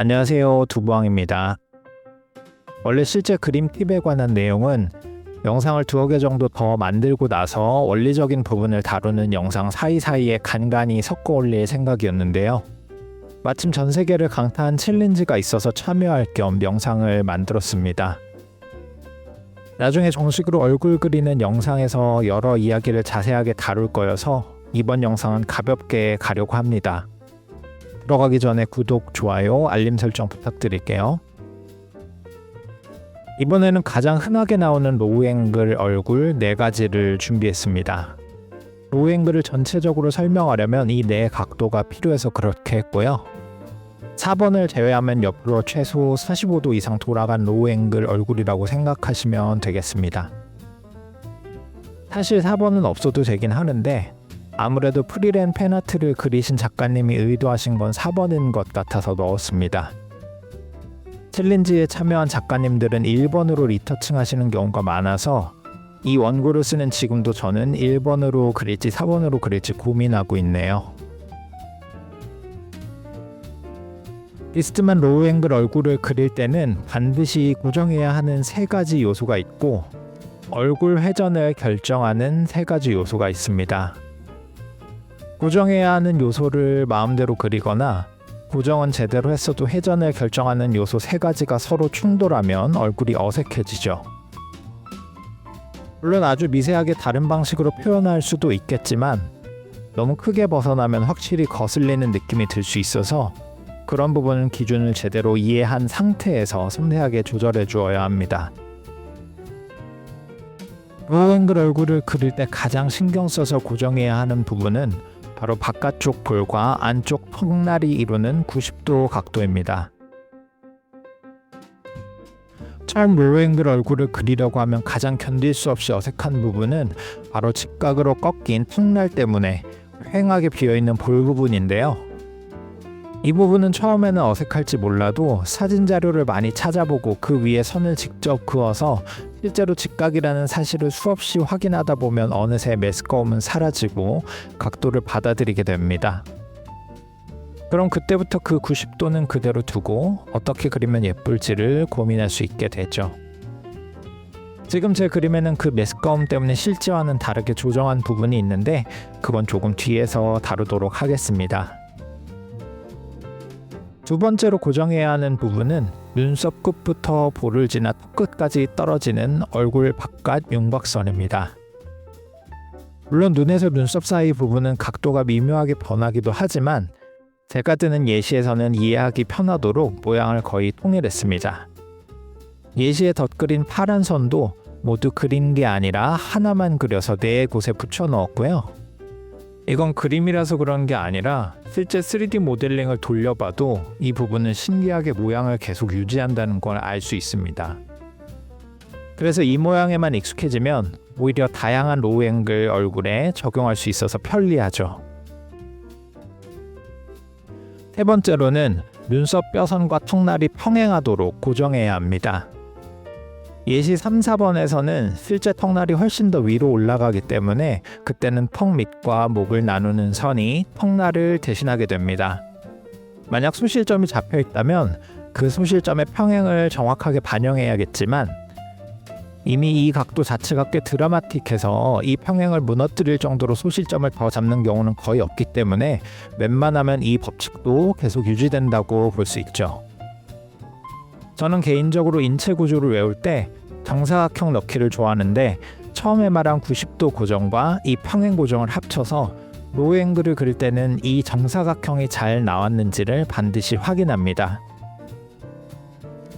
안녕하세요, 두부왕입니다. 원래 실제 그림 팁에 관한 내용은 영상을 2개 정도 더 만들고 나서 원리적인 부분을 다루는 영상 사이사이에 간간히 섞어 올릴 생각이었는데요. 마침 전 세계를 강타한 챌린지가 있어서 참여할 겸 영상을 만들었습니다. 나중에 정식으로 얼굴 그리는 영상에서 여러 이야기를 자세하게 다룰 거여서 이번 영상은 가볍게 가려고 합니다. 들어가기 전에 구독, 좋아요, 알림 설정 부탁드릴게요. 이번에는 가장 흔하게 나오는 로우 앵글 얼굴 4가지를 준비했습니다. 로우 앵글을 전체적으로 설명하려면 이 4각도가 필요해서 그렇게 했고요. 4번을 제외하면 옆으로 최소 45도 이상 돌아간 로우 앵글 얼굴이라고 생각하시면 되겠습니다. 사실 4번은 없어도 되긴 하는데 아무래도 프리랜 팬아트를 그리신 작가님이 의도하신 건 4번인 것 같아서 넣었습니다. 챌린지에 참여한 작가님들은 1번으로 리터칭 하시는 경우가 많아서 이 원고를 쓰는 지금도 저는 1번으로 그릴지 4번으로 그릴지 고민하고 있네요. 비스듬한 로우 앵글 얼굴을 그릴 때는 반드시 고정해야 하는 3가지 요소가 있고 얼굴 회전을 결정하는 3가지 요소가 있습니다. 고정해야 하는 요소를 마음대로 그리거나 고정은 제대로 했어도 회전을 결정하는 요소 3가지가 서로 충돌하면 얼굴이 어색해지죠. 물론 아주 미세하게 다른 방식으로 표현할 수도 있겠지만 너무 크게 벗어나면 확실히 거슬리는 느낌이 들 수 있어서 그런 부분은 기준을 제대로 이해한 상태에서 섬세하게 조절해 주어야 합니다. 로우 앵글 얼굴을 그릴 때 가장 신경 써서 고정해야 하는 부분은 바로 바깥쪽 볼과 안쪽 턱날이 이루는 90도 각도입니다. 처음 로우 앵글 얼굴을 그리려고 하면 가장 견딜 수 없이 어색한 부분은 바로 직각으로 꺾인 턱날 때문에 휑하게 비어있는 볼 부분인데요. 이 부분은 처음에는 어색할지 몰라도 사진 자료를 많이 찾아보고 그 위에 선을 직접 그어서 실제로 직각이라는 사실을 수없이 확인하다 보면 어느새 메스꺼움은 사라지고 각도를 받아들이게 됩니다. 그럼 그때부터 그 90도는 그대로 두고 어떻게 그리면 예쁠지를 고민할 수 있게 되죠. 지금 제 그림에는 그 메스꺼움 때문에 실제와는 다르게 조정한 부분이 있는데 그건 조금 뒤에서 다루도록 하겠습니다. 2번째로 고정해야 하는 부분은 눈썹 끝부터 볼을 지나 턱 끝까지 떨어지는 얼굴 바깥 윤곽선입니다. 물론 눈에서 눈썹 사이 부분은 각도가 미묘하게 변하기도 하지만 제가 드는 예시에서는 이해하기 편하도록 모양을 거의 통일했습니다. 예시에 덧그린 파란 선도 모두 그린 게 아니라 하나만 그려서 4곳에 붙여 넣었고요. 이건 그림이라서 그런 게 아니라 실제 3D 모델링을 돌려봐도 이 부분은 신기하게 모양을 계속 유지한다는 걸 알 수 있습니다. 그래서 이 모양에만 익숙해지면 오히려 다양한 로우 앵글 얼굴에 적용할 수 있어서 편리하죠. 3번째로는 눈썹 뼈선과 턱날이 평행하도록 고정해야 합니다. 예시 3, 4번에서는 실제 턱날이 훨씬 더 위로 올라가기 때문에 그때는 턱 밑과 목을 나누는 선이 턱날을 대신하게 됩니다. 만약 소실점이 잡혀 있다면 그 소실점의 평행을 정확하게 반영해야겠지만 이미 이 각도 자체가 꽤 드라마틱해서 이 평행을 무너뜨릴 정도로 소실점을 더 잡는 경우는 거의 없기 때문에 웬만하면 이 법칙도 계속 유지된다고 볼 수 있죠. 저는 개인적으로 인체 구조를 외울 때 정사각형 넣기를 좋아하는데 처음에 말한 90도 고정과 이 평행 고정을 합쳐서 로우 앵글을 그릴 때는 이 정사각형이 잘 나왔는지를 반드시 확인합니다.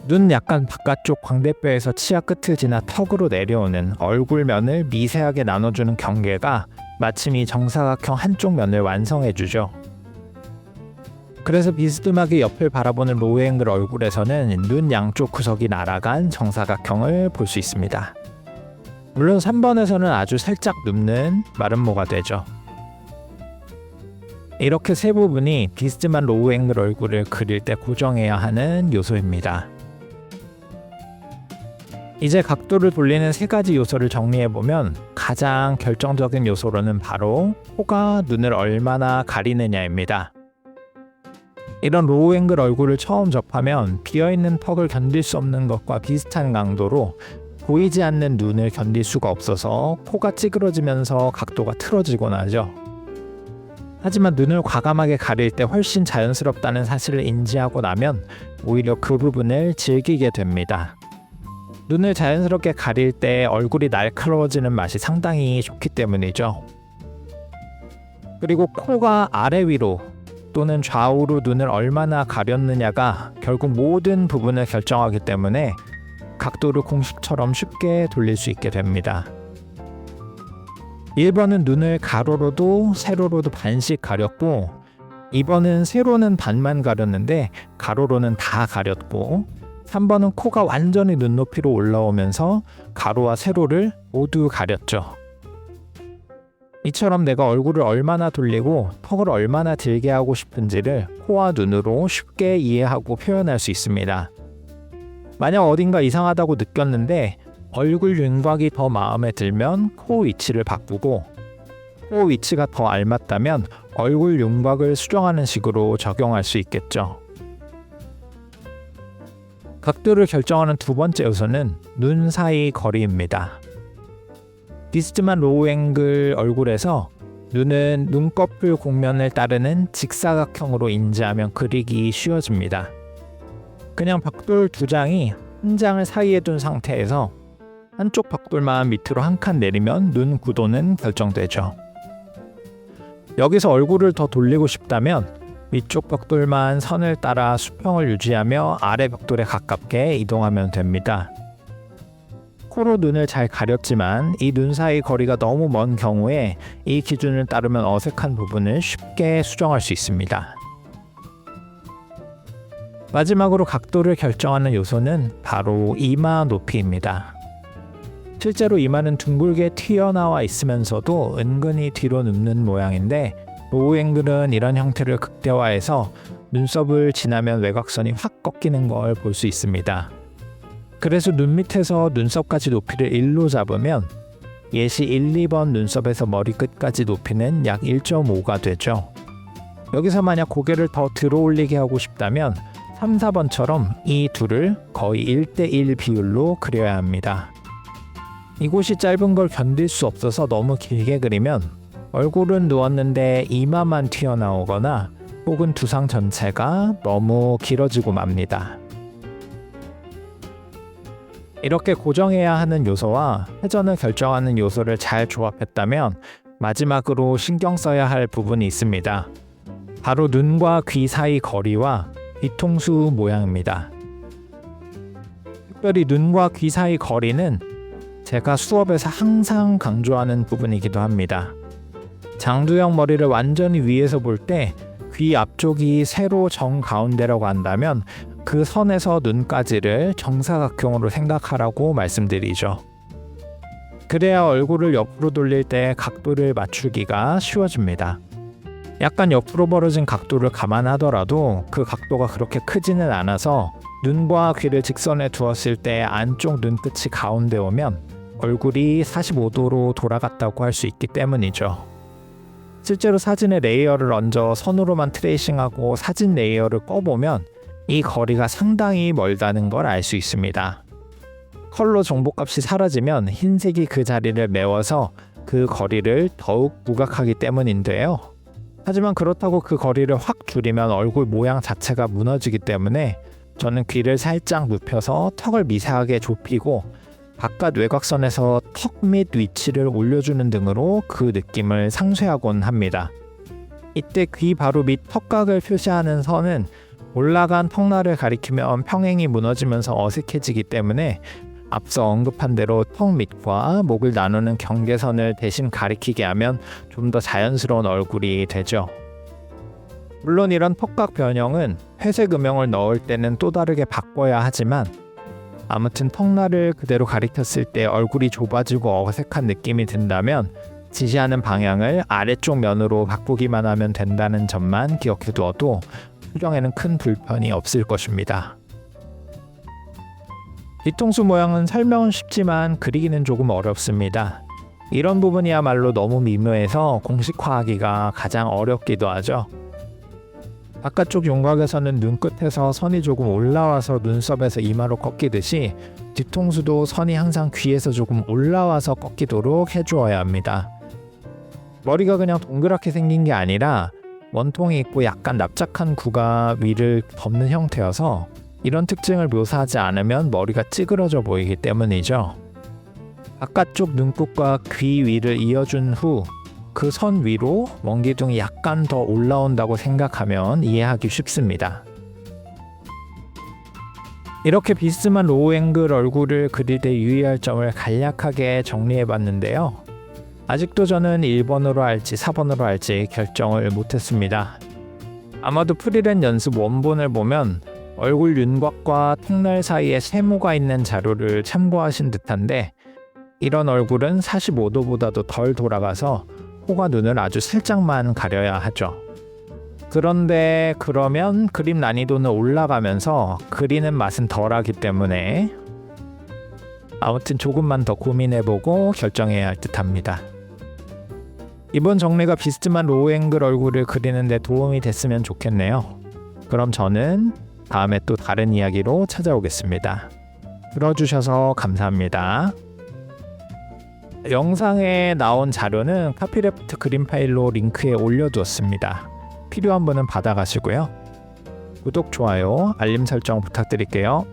눈 약간 바깥쪽 광대뼈에서 치아 끝을 지나 턱으로 내려오는 얼굴면을 미세하게 나눠주는 경계가 마침 이 정사각형 한쪽 면을 완성해주죠. 그래서 비스듬하게 옆을 바라보는 로우 앵글 얼굴에서는 눈 양쪽 구석이 날아간 정사각형을 볼 수 있습니다. 물론 3번에서는 아주 살짝 눕는 마름모가 되죠. 이렇게 3부분이 비스듬한 로우 앵글 얼굴을 그릴 때 고정해야 하는 요소입니다. 이제 각도를 돌리는 3가지 요소를 정리해보면 가장 결정적인 요소로는 바로 코가 눈을 얼마나 가리느냐입니다. 이런 로우 앵글 얼굴을 처음 접하면 비어있는 턱을 견딜 수 없는 것과 비슷한 강도로 보이지 않는 눈을 견딜 수가 없어서 코가 찌그러지면서 각도가 틀어지곤 하죠. 하지만 눈을 과감하게 가릴 때 훨씬 자연스럽다는 사실을 인지하고 나면 오히려 그 부분을 즐기게 됩니다. 눈을 자연스럽게 가릴 때 얼굴이 날카로워지는 맛이 상당히 좋기 때문이죠. 그리고 코가 아래 위로 또는 좌우로 눈을 얼마나 가렸느냐가 결국 모든 부분을 결정하기 때문에 각도를 공식처럼 쉽게 돌릴 수 있게 됩니다. 1번은 눈을 가로로도 세로로도 반씩 가렸고 2번은 세로는 반만 가렸는데 가로로는 다 가렸고 3번은 코가 완전히 눈높이로 올라오면서 가로와 세로를 모두 가렸죠. 이처럼 내가 얼굴을 얼마나 돌리고 턱을 얼마나 길게 하고 싶은지를 코와 눈으로 쉽게 이해하고 표현할 수 있습니다. 만약 어딘가 이상하다고 느꼈는데 얼굴 윤곽이 더 마음에 들면 코 위치를 바꾸고 코 위치가 더 알맞다면 얼굴 윤곽을 수정하는 식으로 적용할 수 있겠죠. 각도를 결정하는 두 번째 요소는 눈 사이 거리입니다. 비스듬한 로우 앵글 얼굴에서 눈은 눈꺼풀 곡면을 따르는 직사각형으로 인지하면 그리기 쉬워집니다. 그냥 벽돌 두 장이 한 장을 사이에 둔 상태에서 한쪽 벽돌만 밑으로 한 칸 내리면 눈 구도는 결정되죠. 여기서 얼굴을 더 돌리고 싶다면 위쪽 벽돌만 선을 따라 수평을 유지하며 아래 벽돌에 가깝게 이동하면 됩니다. 코로 눈을 잘 가렸지만 이 눈 사이 거리가 너무 먼 경우에 이 기준을 따르면 어색한 부분을 쉽게 수정할 수 있습니다. 마지막으로 각도를 결정하는 요소는 바로 이마 높이입니다. 실제로 이마는 둥글게 튀어나와 있으면서도 은근히 뒤로 눕는 모양인데 로우 앵글은 이런 형태를 극대화해서 눈썹을 지나면 외곽선이 확 꺾이는 걸 볼 수 있습니다. 그래서 눈 밑에서 눈썹까지 높이를 1로 잡으면 예시 1, 2번 눈썹에서 머리끝까지 높이는 약 1.5가 되죠. 여기서 만약 고개를 더 들어 올리게 하고 싶다면 3, 4번처럼 이 둘을 거의 1대1 비율로 그려야 합니다. 이곳이 짧은 걸 견딜 수 없어서 너무 길게 그리면 얼굴은 누웠는데 이마만 튀어나오거나 혹은 두상 전체가 너무 길어지고 맙니다. 이렇게 고정해야 하는 요소와 회전을 결정하는 요소를 잘 조합했다면 마지막으로 신경 써야 할 부분이 있습니다. 바로 눈과 귀 사이 거리와 뒤통수 모양입니다. 특별히 눈과 귀 사이 거리는 제가 수업에서 항상 강조하는 부분이기도 합니다. 장두형 머리를 완전히 위에서 볼 때 귀 앞쪽이 세로 정가운데라고 한다면 그 선에서 눈까지를 정사각형으로 생각하라고 말씀드리죠. 그래야 얼굴을 옆으로 돌릴 때 각도를 맞추기가 쉬워집니다. 약간 옆으로 벌어진 각도를 감안하더라도 그 각도가 그렇게 크지는 않아서 눈과 귀를 직선에 두었을 때 안쪽 눈끝이 가운데 오면 얼굴이 45도로 돌아갔다고 할 수 있기 때문이죠. 실제로 사진에 레이어를 얹어 선으로만 트레이싱하고 사진 레이어를 꺼보면 이 거리가 상당히 멀다는 걸 알 수 있습니다. 컬러 정보값이 사라지면 흰색이 그 자리를 메워서 그 거리를 더욱 부각하기 때문인데요. 하지만 그렇다고 그 거리를 확 줄이면 얼굴 모양 자체가 무너지기 때문에 저는 귀를 살짝 눕혀서 턱을 미세하게 좁히고 바깥 외곽선에서 턱 및 위치를 올려주는 등으로 그 느낌을 상쇄하곤 합니다. 이때 귀 바로 밑 턱각을 표시하는 선은 올라간 턱날을 가리키면 평행이 무너지면서 어색해지기 때문에 앞서 언급한 대로 턱 밑과 목을 나누는 경계선을 대신 가리키게 하면 좀 더 자연스러운 얼굴이 되죠. 물론 이런 턱각 변형은 회색 음영을 넣을 때는 또 다르게 바꿔야 하지만 아무튼 턱날을 그대로 가리켰을 때 얼굴이 좁아지고 어색한 느낌이 든다면 지시하는 방향을 아래쪽 면으로 바꾸기만 하면 된다는 점만 기억해두어도 수정에는 큰 불편이 없을 것입니다. 뒤통수 모양은 설명은 쉽지만 그리기는 조금 어렵습니다. 이런 부분이야말로 너무 미묘해서 공식화하기가 가장 어렵기도 하죠. 바깥쪽 윤곽에서는 눈끝에서 선이 조금 올라와서 눈썹에서 이마로 꺾이듯이 뒤통수도 선이 항상 귀에서 조금 올라와서 꺾이도록 해주어야 합니다. 머리가 그냥 동그랗게 생긴 게 아니라 원통이 있고 약간 납작한 구가 위를 덮는 형태여서 이런 특징을 묘사하지 않으면 머리가 찌그러져 보이기 때문이죠. 바깥쪽 눈끝과 귀 위를 이어준 후 그 선 위로 원기둥이 약간 더 올라온다고 생각하면 이해하기 쉽습니다. 이렇게 비스듬한 로우 앵글 얼굴을 그릴 때 유의할 점을 간략하게 정리해 봤는데요. 아직도 저는 1번으로 할지 4번으로 할지 결정을 못했습니다. 아마도 프리랜 연습 원본을 보면 얼굴 윤곽과 턱날 사이에 세모가 있는 자료를 참고하신 듯한데 이런 얼굴은 45도보다도 덜 돌아가서 코가 눈을 아주 살짝만 가려야 하죠. 그런데 그러면 그림 난이도는 올라가면서 그리는 맛은 덜하기 때문에 아무튼 조금만 더 고민해보고 결정해야 할 듯합니다. 이번 정리가 비스듬한 로우 앵글 얼굴을 그리는 데 도움이 됐으면 좋겠네요. 그럼 저는 다음에 또 다른 이야기로 찾아오겠습니다. 들어주셔서 감사합니다. 영상에 나온 자료는 카피래프트 그림 파일로 링크에 올려두었습니다. 필요한 분은 받아가시고요. 구독, 좋아요, 알림 설정 부탁드릴게요.